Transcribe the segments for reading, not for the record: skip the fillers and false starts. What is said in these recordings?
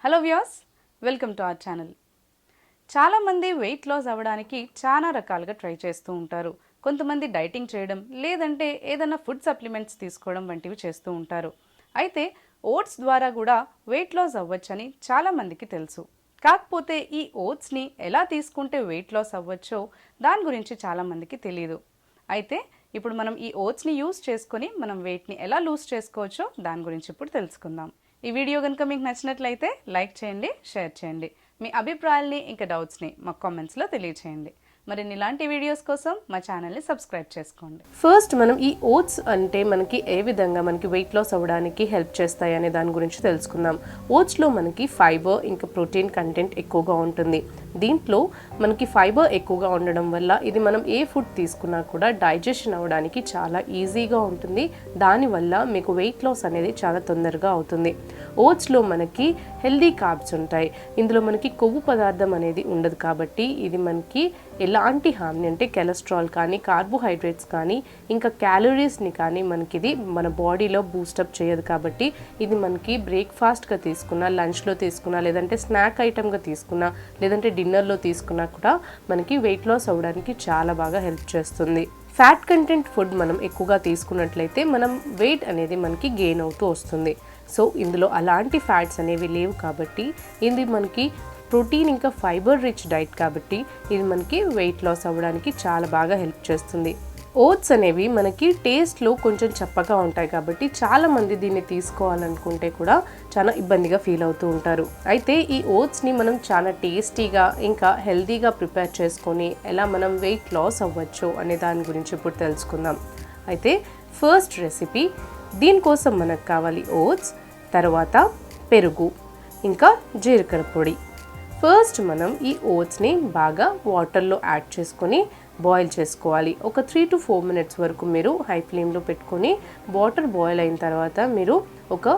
Hello viewers, welcome to our channel. చాలామంది wait loss అవ్వడానికి చాలా రకాలుగా ట్రై చేస్తూ ఉంటారు. కొంతమంది డైటింగ్ చేయడం, లేదంటే ఏదైనా ఫుడ్ సప్లిమెంట్స్ తీసుకోవడం వంటివి చేస్తూ ఉంటారు. అయితే ఓట్స్ ద్వారా కూడా వెయిట్ లాస్ అవ్వచ్చని చాలామందికి తెలుసు. కాకపోతే ఈ ఓట్స్ని ఎలా తీసుకుంటే వెయిట్ లాస్ అవ్వచ్చో దాని గురించి చాలామందికి తెలియదు. అయితే ఇప్పుడు మనం ఈ ఓట్స్ని యూస్ చేసుకొని మనం వెయిట్ని ఎలా లూజ్ చేసుకోవచ్చో దాని గురించి ఇప్పుడు తెలుసుకుందాం. ఈ వీడియో కనుక మీకు నచ్చినట్లయితే లైక్ చేయండి, షేర్ చేయండి. మీ అభిప్రాయాల్ని ఇంకా డౌట్స్ని మా కామెంట్స్లో తెలియచేయండి. మరిన్ని ఇలాంటి వీడియోస్ కోసం మా ఛానల్ని సబ్స్క్రైబ్ చేసుకోండి. ఫస్ట్ మనం ఈ ఓట్స్ అంటే మనకి ఏ విధంగా మనకి వెయిట్ లాస్ అవ్వడానికి హెల్ప్ చేస్తాయి అనే దాని గురించి తెలుసుకుందాం. ఓట్స్లో మనకి ఫైబర్ ఇంకా ప్రోటీన్ కంటెంట్ ఎక్కువగా ఉంటుంది. దీంట్లో మనకి ఫైబర్ ఎక్కువగా ఉండడం వల్ల ఇది మనం ఏ ఫుడ్ తీసుకున్నా కూడా డైజెషన్ అవ్వడానికి చాలా ఈజీగా ఉంటుంది. దానివల్ల మీకు వెయిట్ లాస్ అనేది చాలా తొందరగా అవుతుంది. ఓట్స్లో మనకి హెల్దీ కార్బ్స్ ఉంటాయి. ఇందులో మనకి కొవ్వు పదార్థం అనేది ఉండదు కాబట్టి ఇది మనకి ఎలాంటి హాని అంటే కొలెస్ట్రాల్ కానీ కార్బోహైడ్రేట్స్ కానీ ఇంకా క్యాలరీస్ని కానీ మనకి ఇది మన బాడీలో బూస్టప్ చేయదు. కాబట్టి ఇది మనకి బ్రేక్ఫాస్ట్గా తీసుకున్నా, లంచ్లో తీసుకున్నా, లేదంటే స్నాక్ ఐటమ్గా తీసుకున్నా, లేదంటే డిన్నర్లో తీసుకున్నా కూడా మనకి వెయిట్ లాస్ అవ్వడానికి చాలా బాగా హెల్ప్ చేస్తుంది. ఫ్యాట్ కంటెంట్ ఫుడ్ మనం ఎక్కువగా తీసుకున్నట్లయితే మనం వెయిట్ అనేది మనకి గెయిన్ అవుతూ వస్తుంది. సో ఇందులో అలాంటి ఫ్యాట్స్ అనేవి లేవు కాబట్టి ఇది మనకి ప్రోటీన్ ఇంకా ఫైబర్ రిచ్ డైట్ కాబట్టి ఇది మనకి వెయిట్ లాస్ అవ్వడానికి చాలా బాగా హెల్ప్ చేస్తుంది. ఓట్స్ అనేవి మనకి టేస్ట్లో కొంచెం చప్పగా ఉంటాయి కాబట్టి చాలామంది దీన్ని తీసుకోవాలనుకుంటే కూడా చాలా ఇబ్బందిగా ఫీల్ అవుతూ ఉంటారు. అయితే ఈ ఓట్స్ని మనం చాలా టేస్టీగా ఇంకా హెల్తీగా ప్రిపేర్ చేసుకొని ఎలా మనం వెయిట్ లాస్ అవ్వచ్చు అనే దాని గురించి ఇప్పుడు తెలుసుకుందాం. అయితే ఫస్ట్ రెసిపీ, దీనికోసం మనకు కావాలి ఓట్స్, తర్వాత పెరుగు ఇంకా జీలకర్ర పొడి. ఫస్ట్ మనం ఈ ఓట్స్ని బాగా వాటర్లో యాడ్ చేసుకొని బాయిల్ చేసుకోవాలి. ఒక 3 to 4 minutes వరకు మీరు హై ఫ్లేమ్లో పెట్టుకొని వాటర్ బాయిల్ అయిన తర్వాత మీరు ఒక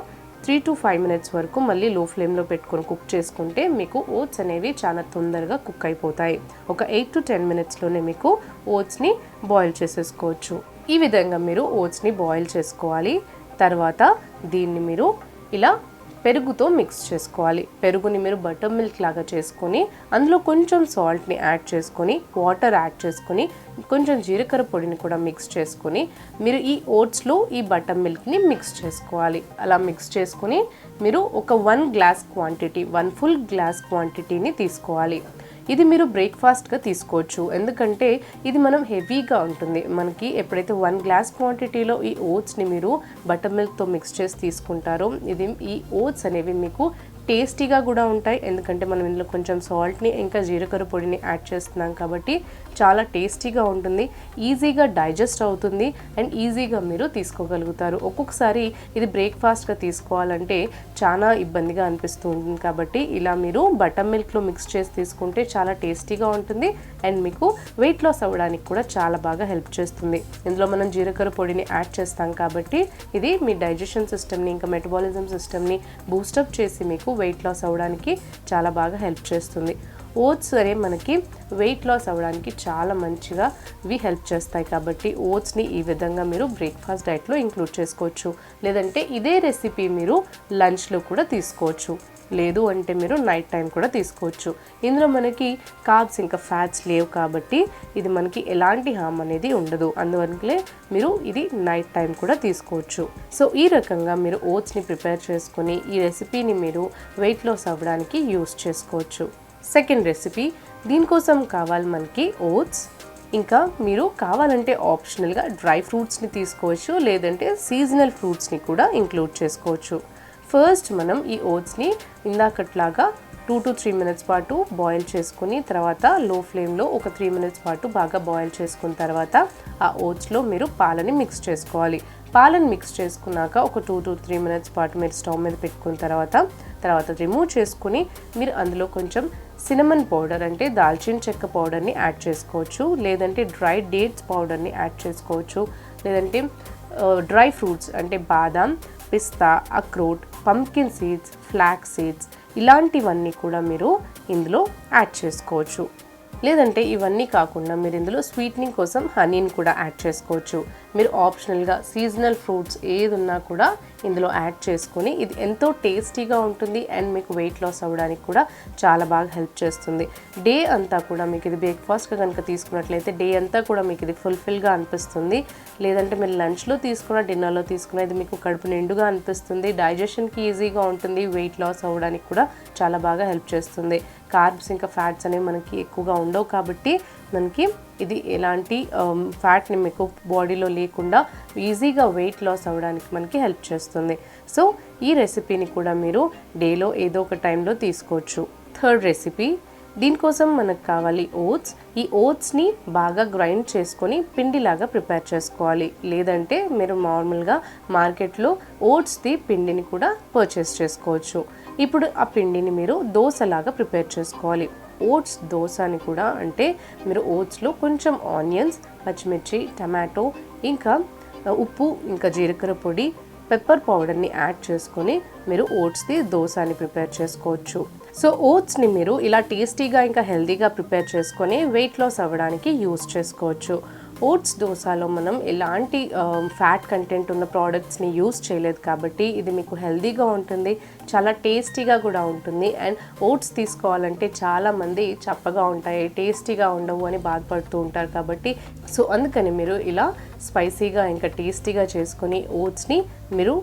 3 to 5 minutes వరకు మళ్ళీ లో ఫ్లేమ్లో పెట్టుకొని కుక్ చేసుకుంటే మీకు ఓట్స్ అనేవి చాలా తొందరగా కుక్ అయిపోతాయి. ఒక 8 to 10 minutesలోనే మీకు ఓట్స్ని బాయిల్ చేసేసుకోవచ్చు. ఈ విధంగా మీరు ఓట్స్ని బాయిల్ చేసుకోవాలి. తర్వాత దీన్ని మీరు ఇలా పెరుగుతో మిక్స్ చేసుకోవాలి. పెరుగుని మీరు బటర్ మిల్క్ లాగా చేసుకొని అందులో కొంచెం సాల్ట్ని యాడ్ చేసుకొని వాటర్ యాడ్ చేసుకొని కొంచెం జీలకర్ర పొడిని కూడా మిక్స్ చేసుకొని మీరు ఈ ఓట్స్లో ఈ బటర్ మిల్క్ని మిక్స్ చేసుకోవాలి. అలా మిక్స్ చేసుకొని మీరు ఒక 1 full glass క్వాంటిటీని తీసుకోవాలి. ఇది మీరు బ్రేక్ఫాస్ట్గా తీసుకోవచ్చు, ఎందుకంటే ఇది మనం హెవీగా ఉంటుంది. మనకి ఎప్పుడైతే 1 glass క్వాంటిటీలో ఈ ఓట్స్ని మీరు బటర్ మిల్క్తో మిక్స్ చేసి తీసుకుంటారో ఈ ఓట్స్ అనేవి మీకు టేస్టీగా కూడా ఉంటాయి. ఎందుకంటే మనం ఇందులో కొంచెం సాల్ట్ని ఇంకా జీలకర్ర పొడిని యాడ్ చేస్తున్నాం కాబట్టి చాలా టేస్టీగా ఉంటుంది. ఈజీగా డైజెస్ట్ అవుతుంది అండ్ ఈజీగా మీరు తీసుకోగలుగుతారు. ఒక్కొక్కసారి ఇది బ్రేక్ఫాస్ట్గా తీసుకోవాలంటే చాలా ఇబ్బందిగా అనిపిస్తూ ఉంటుంది. కాబట్టి ఇలా మీరు బటర్ మిల్క్లో మిక్స్ చేసి తీసుకుంటే చాలా టేస్టీగా ఉంటుంది అండ్ మీకు వెయిట్ లాస్ అవ్వడానికి కూడా చాలా బాగా హెల్ప్ చేస్తుంది. ఇందులో మనం జీలకర్ర పొడిని యాడ్ చేస్తాం కాబట్టి ఇది మీ డైజెషన్ సిస్టమ్ని ఇంకా మెటబాలిజం సిస్టమ్ని బూస్టప్ చేసి మీకు వెయిట్ లాస్ అవ్వడానికి చాలా బాగా హెల్ప్ చేస్తుంది. ఓట్స్ అనే మనకి వెయిట్ లాస్ అవ్వడానికి చాలా మంచిగా ఇవి హెల్ప్ చేస్తాయి. కాబట్టి ఓట్స్ని ఈ విధంగా మీరు బ్రేక్ఫాస్ట్ డైట్లో ఇంక్లూడ్ చేసుకోవచ్చు. లేదంటే ఇదే రెసిపీ మీరు లంచ్లో కూడా తీసుకోవచ్చు, లేదు అంటే మీరు నైట్ టైం కూడా తీసుకోవచ్చు. ఇందులో మనకి కార్బ్స్ ఇంకా ఫ్యాట్స్ లేవు కాబట్టి ఇది మనకి ఎలాంటి హామ్ అనేది ఉండదు. అందువల్లే మీరు ఇది నైట్ టైం కూడా తీసుకోవచ్చు. సో ఈ రకంగా మీరు ఓట్స్ని ప్రిపేర్ చేసుకొని ఈ రెసిపీని మీరు వెయిట్ లాస్ అవ్వడానికి యూస్ చేసుకోవచ్చు. సెకండ్ రెసిపీ, దీనికోసం కావాలి మనకి ఓట్స్, ఇంకా మీరు కావాలంటే ఆప్షనల్గా డ్రై ఫ్రూట్స్ని తీసుకోవచ్చు, లేదంటే సీజనల్ ఫ్రూట్స్ని కూడా ఇంక్లూడ్ చేసుకోవచ్చు. ఫస్ట్ మనం ఈ ఓట్స్ని ఇందాకట్లాగా 2 to 3 minutes పాటు బాయిల్ చేసుకుని తర్వాత లో ఫ్లేమ్లో ఒక 3 minutes పాటు బాగా బాయిల్ చేసుకున్న తర్వాత ఆ ఓట్స్లో మీరు పాలని మిక్స్ చేసుకోవాలి. పాలను మిక్స్ చేసుకున్నాక ఒక 2 to 3 minutes పాటు మీరు స్టవ్ మీద పెట్టుకున్న తర్వాత రిమూవ్ చేసుకుని మీరు అందులో కొంచెం సినమన్ పౌడర్ అంటే దాల్చిన చెక్క పౌడర్ని యాడ్ చేసుకోవచ్చు, లేదంటే డ్రై డేట్స్ పౌడర్ని యాడ్ చేసుకోవచ్చు, లేదంటే డ్రై ఫ్రూట్స్ అంటే బాదాం, పిస్తా, అక్రోట్, పంకిన్ సీడ్స్, ఫ్లాక్స్ సీడ్స్ ఇలాంటివన్నీ కూడా మీరు ఇందులో యాడ్ చేసుకోవచ్చు. లేదంటే ఇవన్నీ కాకుండా మీరు ఇందులో స్వీట్నింగ్ కోసం హనీని కూడా యాడ్ చేసుకోవచ్చు. మీరు ఆప్షనల్గా సీజనల్ ఫ్రూట్స్ ఏది ఉన్నా కూడా ఇందులో యాడ్ చేసుకొని ఇది ఎంతో టేస్టీగా ఉంటుంది అండ్ మీకు వెయిట్ లాస్ అవ్వడానికి కూడా చాలా బాగా హెల్ప్ చేస్తుంది. డే అంతా కూడా మీకు ఇది బ్రేక్ఫాస్ట్గా కనుక తీసుకున్నట్లయితే డే అంతా కూడా మీకు ఇది ఫుల్ఫిల్గా అనిపిస్తుంది. లేదంటే మీరు లంచ్లో తీసుకున్న డిన్నర్లో తీసుకున్న ఇది మీకు కడుపు నిండుగా అనిపిస్తుంది. డైజెషన్కి ఈజీగా ఉంటుంది. వెయిట్ లాస్ అవ్వడానికి కూడా చాలా బాగా హెల్ప్ చేస్తుంది. కార్బ్స్ ఇంకా ఫ్యాట్స్ అనేవి మనకి ఎక్కువగా ఉండవు కాబట్టి మనకి ఇది ఎలాంటి ఫ్యాట్ని మీకు బాడీలో లేకుండా ఈజీగా వెయిట్ లాస్ అవ్వడానికి మనకి హెల్ప్ చేస్తుంది. సో ఈ రెసిపీని కూడా మీరు డేలో ఏదో ఒక టైంలో తీసుకోవచ్చు. థర్డ్ రెసిపీ, దీనికోసం మనకు కావాలి ఓట్స్. ఈ ఓట్స్ని బాగా గ్రైండ్ చేసుకొని పిండిలాగా ప్రిపేర్ చేసుకోవాలి. లేదంటే మీరు నార్మల్గా మార్కెట్లో ఓట్స్ది పిండిని కూడా పర్చేస్ చేసుకోవచ్చు. ఇప్పుడు ఆ పిండిని మీరు దోశలాగా ప్రిపేర్ చేసుకోవాలి. ఓట్స్ దోశని కూడా అంటే మీరు ఓట్స్లో కొంచెం ఆనియన్స్, పచ్చిమిర్చి, టమాటో, ఇంకా ఉప్పు, ఇంకా జీలకర్ర పొడి, పెప్పర్ పౌడర్ని యాడ్ చేసుకొని మీరు ఓట్స్ది దోశని ప్రిపేర్ చేసుకోవచ్చు. సో ఓట్స్ని మీరు ఇలా టేస్టీగా ఇంకా హెల్తీగా ప్రిపేర్ చేసుకొని వెయిట్ లాస్ అవ్వడానికి యూస్ చేసుకోవచ్చు. ఓట్స్ దోశలో మనం ఎలాంటి ఫ్యాట్ కంటెంట్ ఉన్న ప్రోడక్ట్స్ని యూస్ చేయలేదు కాబట్టి ఇది మీకు హెల్తీగా ఉంటుంది, చాలా టేస్టీగా కూడా ఉంటుంది. అండ్ ఓట్స్ తీసుకోవాలంటే చాలామంది చప్పగా ఉంటాయి, టేస్టీగా ఉండవు అని బాధపడుతూ ఉంటారు కాబట్టి సో అందుకని మీరు ఇలా స్పైసీగా ఇంకా టేస్టీగా చేసుకొని ఓట్స్ని మీరు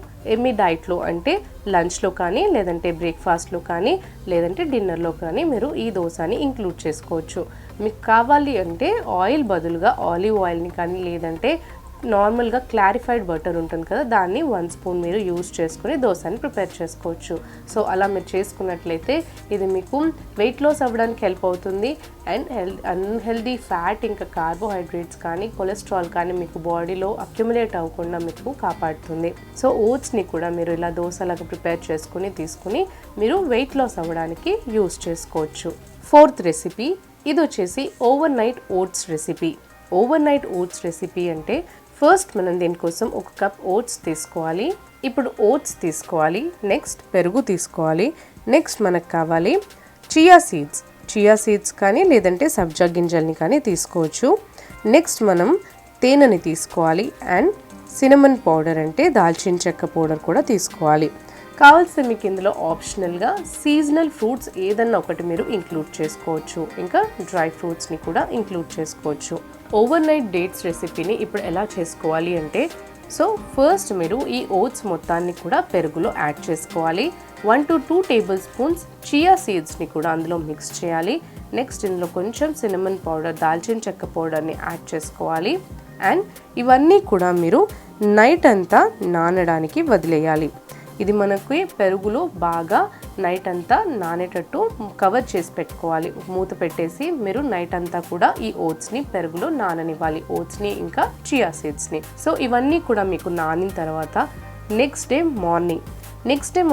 మీ డైట్లో అంటే లంచ్లో కానీ లేదంటే బ్రేక్ఫాస్ట్లో కానీ లేదంటే డిన్నర్లో కానీ మీరు ఈ దోశని ఇంక్లూడ్ చేసుకోవచ్చు. మీకు కావాలి అంటే ఆయిల్ బదులుగా ఆలివ్ ఆయిల్ని కానీ లేదంటే నార్మల్గా క్లారిఫైడ్ బటర్ ఉంటుంది కదా, దాన్ని 1 స్పూన్ మీరు యూజ్ చేసుకుని దోశని ప్రిపేర్ చేసుకోవచ్చు. సో అలా మీరు చేసుకున్నట్లయితే ఇది మీకు వెయిట్ లాస్ అవ్వడానికి హెల్ప్ అవుతుంది అండ్ అన్హెల్దీ ఫ్యాట్ ఇంకా కార్బోహైడ్రేట్స్ కానీ కొలెస్ట్రాల్ కానీ మీకు బాడీలో అక్యుములేట్ అవ్వకుండా మీకు కాపాడుతుంది. సో ఓట్స్ని కూడా మీరు ఇలా దోశలాగా ప్రిపేర్ చేసుకుని తీసుకుని మీరు వెయిట్ లాస్ అవ్వడానికి యూజ్ చేసుకోవచ్చు. ఫోర్త్ రెసిపీ, ఇది వచ్చేసి overnight oats recipe. Overnight oats recipe అంటే ఫస్ట్ మనం దీనికోసం 1 కప్ ఓట్స్ తీసుకోవాలి. ఇప్పుడు ఓట్స్ తీసుకోవాలి, నెక్స్ట్ పెరుగు తీసుకోవాలి, నెక్స్ట్ మనకు కావాలి చియా సీడ్స్ కానీ లేదంటే సబ్జా గింజల్ని కానీ తీసుకోవచ్చు. నెక్స్ట్ మనం తేనెని తీసుకోవాలి అండ్ సినమన్ పౌడర్ అంటే దాల్చిన చెక్క పౌడర్ కూడా తీసుకోవాలి. కావాల్సిన మీకు ఇందులో ఆప్షనల్గా సీజనల్ ఫ్రూట్స్ ఏదన్నా ఒకటి మీరు ఇంక్లూడ్ చేసుకోవచ్చు, ఇంకా డ్రై ఫ్రూట్స్ని కూడా ఇంక్లూడ్ చేసుకోవచ్చు. ఓవర్ నైట్ డేట్స్ రెసిపీని ఇప్పుడు ఎలా చేసుకోవాలి అంటే సో ఫస్ట్ మీరు ఈ ఓట్స్ మొత్తాన్ని కూడా పెరుగులో యాడ్ చేసుకోవాలి. 1 to 2 టేబుల్ స్పూన్స్ చియా సీడ్స్ని కూడా అందులో మిక్స్ చేయాలి. నెక్స్ట్ ఇందులో కొంచెం సినమన్ పౌడర్, దాల్చిన చెక్క పౌడర్ని యాడ్ చేసుకోవాలి. అండ్ ఇవన్నీ కూడా మీరు నైట్ అంతా నానడానికి వదిలేయాలి. ఇది మనకి పెరుగులో బాగా నైట్ అంతా నానేటట్టు కవర్ చేసి పెట్టుకోవాలి. మూత పెట్టేసి మీరు నైట్ అంతా కూడా ఈ ఓట్స్ని పెరుగులో నాననివ్వాలి, ఓట్స్ని ఇంకా చియా సీడ్స్ని. సో ఇవన్నీ కూడా మీకు నానిన తర్వాత నెక్స్ట్ డే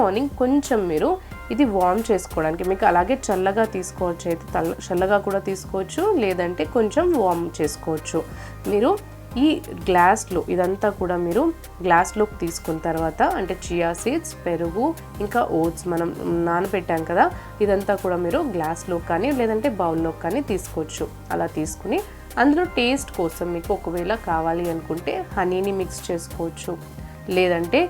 మార్నింగ్ కొంచెం మీరు ఇది వార్మ్ చేసుకోవడానికి మీకు అలాగే చల్లగా తీసుకోవచ్చు, అయితే చల్లగా కూడా తీసుకోవచ్చు, లేదంటే కొంచెం వార్మ్ చేసుకోవచ్చు. మీరు ఈ గ్లాస్లో ఇదంతా కూడా మీరు గ్లాస్లోకి తీసుకున్న తర్వాత అంటే చియా సీడ్స్, పెరుగు, ఇంకా ఓట్స్ మనం నానబెట్టాం కదా, ఇదంతా కూడా మీరు గ్లాస్లో కానీ లేదంటే బౌల్లో కానీ తీసుకోవచ్చు. అలా తీసుకుని అందులో టేస్ట్ కోసం మీకు ఒకవేళ కావాలి అనుకుంటే హనీని మిక్స్ చేసుకోవచ్చు, లేదంటే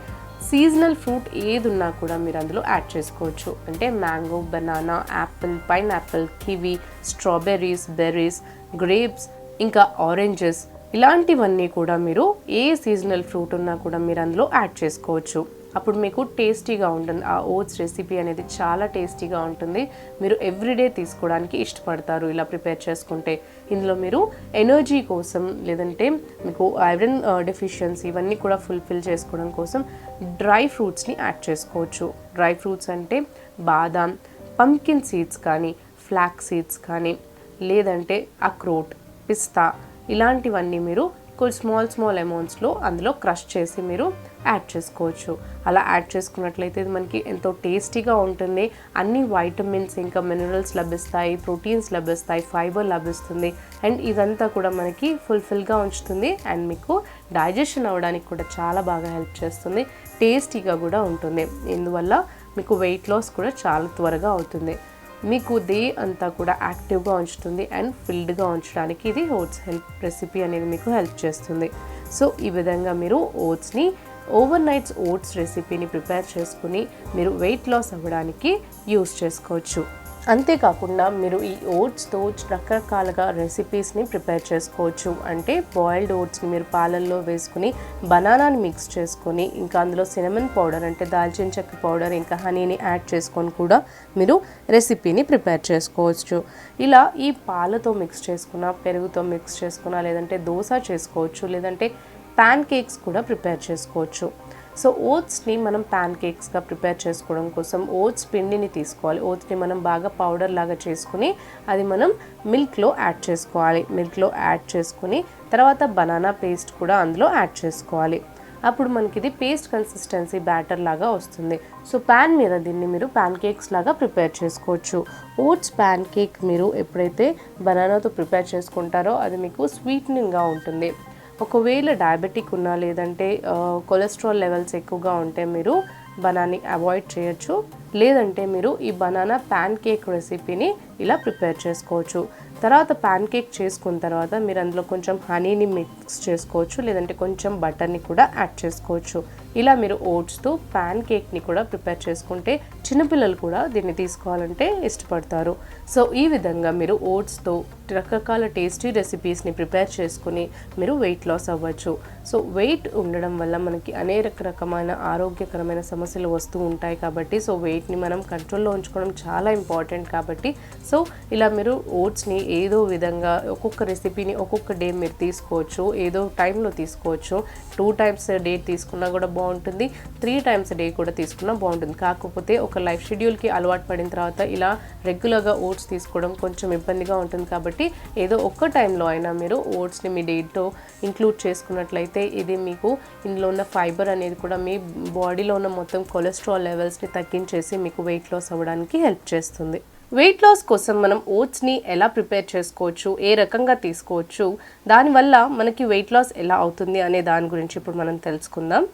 సీజనల్ ఫ్రూట్ ఏది ఉన్నా కూడా మీరు అందులో యాడ్ చేసుకోవచ్చు. అంటే mango, banana, Apple, pineapple, kiwi, strawberries, berries, grapes, ఇంకా ఆరెంజెస్, ఇలాంటివన్నీ కూడా మీరు ఏ సీజనల్ ఫ్రూట్ ఉన్నా కూడా మీరు అందులో యాడ్ చేసుకోవచ్చు. అప్పుడు మీకు టేస్టీగా ఉంటుంది. ఆ ఓట్స్ రెసిపీ అనేది చాలా టేస్టీగా ఉంటుంది. మీరు ఎవ్రీడే తీసుకోవడానికి ఇష్టపడతారు ఇలా ప్రిపేర్ చేసుకుంటే. ఇందులో మీరు ఎనర్జీ కోసం లేదంటే మీకు ఐరన్ డెఫిషియన్సీ ఇవన్నీ కూడా ఫుల్ఫిల్ చేసుకోవడం కోసం డ్రై ఫ్రూట్స్ని యాడ్ చేసుకోవచ్చు. డ్రై ఫ్రూట్స్ అంటే బాదాం, పంకిన్ సీడ్స్ కానీ, ఫ్లాక్ సీడ్స్ కానీ, లేదంటే అక్రోట్, పిస్తా, ఇలాంటివన్నీ మీరు స్మాల్ అమౌంట్స్లో అందులో క్రష్ చేసి మీరు యాడ్ చేసుకోవచ్చు. అలా యాడ్ చేసుకున్నట్లయితే ఇది మనకి ఎంతో టేస్టీగా ఉంటుంది. అన్ని వైటమిన్స్ ఇంకా మినరల్స్ లభిస్తాయి, ప్రోటీన్స్ లభిస్తాయి, ఫైబర్ లభిస్తుంది. అండ్ ఇదంతా కూడా మనకి ఫుల్ఫిల్గా ఉంచుతుంది అండ్ మీకు డైజెషన్ అవ్వడానికి కూడా చాలా బాగా హెల్ప్ చేస్తుంది. టేస్టీగా కూడా ఉంటుంది. ఇందువల్ల మీకు వెయిట్ లాస్ కూడా చాలా త్వరగా అవుతుంది. మీకు డే అంతా కూడా యాక్టివ్గా ఉంచుతుంది అండ్ ఫిల్డ్గా ఉంచడానికి ఇది ఓట్స్ రెసిపీ అనేది మీకు హెల్ప్ చేస్తుంది. సో ఈ విధంగా మీరు ఓట్స్ని ఓవర్ నైట్స్ ఓట్స్ రెసిపీని ప్రిపేర్ చేసుకుని మీరు వెయిట్ లాస్ అవ్వడానికి యూస్ చేసుకోవచ్చు. అంతేకాకుండా మీరు ఈ ఓట్స్తో రకరకాలుగా రెసిపీస్ని ప్రిపేర్ చేసుకోవచ్చు. అంటే బాయిల్డ్ ఓట్స్ని మీరు పాలల్లో వేసుకుని బనానాని మిక్స్ చేసుకొని ఇంకా అందులో సినమన్ పౌడర్ అంటే దాల్చిన చెక్క పౌడర్ ఇంకా హనీని యాడ్ చేసుకొని కూడా మీరు రెసిపీని ప్రిపేర్ చేసుకోవచ్చు. ఇలా ఈ పాలతో మిక్స్ చేసుకున్న, పెరుగుతో మిక్స్ చేసుకున్న, లేదంటే దోశ చేసుకోవచ్చు, లేదంటే ప్యాన్ కేక్స్ కూడా ప్రిపేర్ చేసుకోవచ్చు. సో ఓట్స్ని మనం ప్యాన్ కేక్స్గా ప్రిపేర్ చేసుకోవడం కోసం ఓట్స్ పిండిని తీసుకోవాలి. ఓట్స్ని మనం బాగా పౌడర్ లాగా చేసుకుని అది మనం మిల్క్లో యాడ్ చేసుకోవాలి. మిల్క్లో యాడ్ చేసుకుని తర్వాత బనానా పేస్ట్ కూడా అందులో యాడ్ చేసుకోవాలి. అప్పుడు మనకి ఇది పేస్ట్ కన్సిస్టెన్సీ బ్యాటర్ లాగా వస్తుంది. సో ప్యాన్ మీద దీన్ని మీరు ప్యాన్ కేక్స్ లాగా ప్రిపేర్ చేసుకోవచ్చు. ఓట్స్ ప్యాన్ కేక్ మీరు ఎప్పుడైతే బనానాతో ప్రిపేర్ చేసుకుంటారో అది మీకు స్వీట్నింగ్గా ఉంటుంది. ఒకవేళ డయాబెటిక్ ఉన్నా లేదంటే కొలెస్ట్రాల్ లెవెల్స్ ఎక్కువగా ఉంటే మీరు బనానాని అవాయిడ్ చేయొచ్చు. లేదంటే మీరు ఈ బనానా ప్యాన్ కేక్ రెసిపీని ఇలా ప్రిపేర్ చేసుకోవచ్చు. తర్వాత ప్యాన్ కేక్ చేసుకున్న తర్వాత మీరు అందులో కొంచెం హనీని మిక్స్ చేసుకోవచ్చు, లేదంటే కొంచెం బటర్ని కూడా యాడ్ చేసుకోవచ్చు. ఇలా మీరు ఓట్స్తో ప్యాన్ కేక్ని కూడా ప్రిపేర్ చేసుకుంటే చిన్నపిల్లలు కూడా దీన్ని తీసుకోవాలంటే ఇష్టపడతారు. సో ఈ విధంగా మీరు ఓట్స్తో రకరకాల టేస్టీ రెసిపీస్ని ప్రిపేర్ చేసుకుని మీరు వెయిట్ లాస్ అవ్వచ్చు. సో వెయిట్ ఉండడం వల్ల మనకి అనేక రకమైన ఆరోగ్యకరమైన సమస్యలు వస్తూ ఉంటాయి కాబట్టి సో వెయిట్ని మనం కంట్రోల్లో ఉంచుకోవడం చాలా ఇంపార్టెంట్ కాబట్టి సో ఇలా మీరు ఓట్స్ని ఏదో విధంగా ఒక్కొక్క రెసిపీని ఒక్కొక్క డే మీరు తీసుకోవచ్చు. ఏదో టైంలో తీసుకోవచ్చు. 2 times a day తీసుకున్నా కూడా బాగుంటుంది, 3 times a day కూడా తీసుకున్నా బాగుంటుంది. కాకపోతే ఒక లైఫ్ షెడ్యూల్కి అలవాటు పడిన తర్వాత ఇలా రెగ్యులర్గా ఓట్స్ తీసుకోవడం కొంచెం ఇబ్బందిగా ఉంటుంది కాబట్టి ఏదో ఒక్క టైంలో అయినా మీరు ఓట్స్ని మీ డేట్లో ఇంక్లూడ్ చేసుకున్నట్లయితే ఇది మీకు ఇందులో ఉన్న ఫైబర్ అనేది కూడా మీ బాడీలో ఉన్న మొత్తం కొలెస్ట్రాల్ లెవెల్స్ని తగ్గించేసి మీకు వెయిట్ లాస్ అవ్వడానికి హెల్ప్ చేస్తుంది. వెయిట్ లాస్ కోసం మనం ఓట్స్ని ఎలా ప్రిపేర్ చేసుకోవచ్చు, ఏ రకంగా తీసుకోవచ్చు, దానివల్ల మనకి వెయిట్ లాస్ ఎలా అవుతుంది అనే దాని గురించి ఇప్పుడు మనం తెలుసుకుందాం.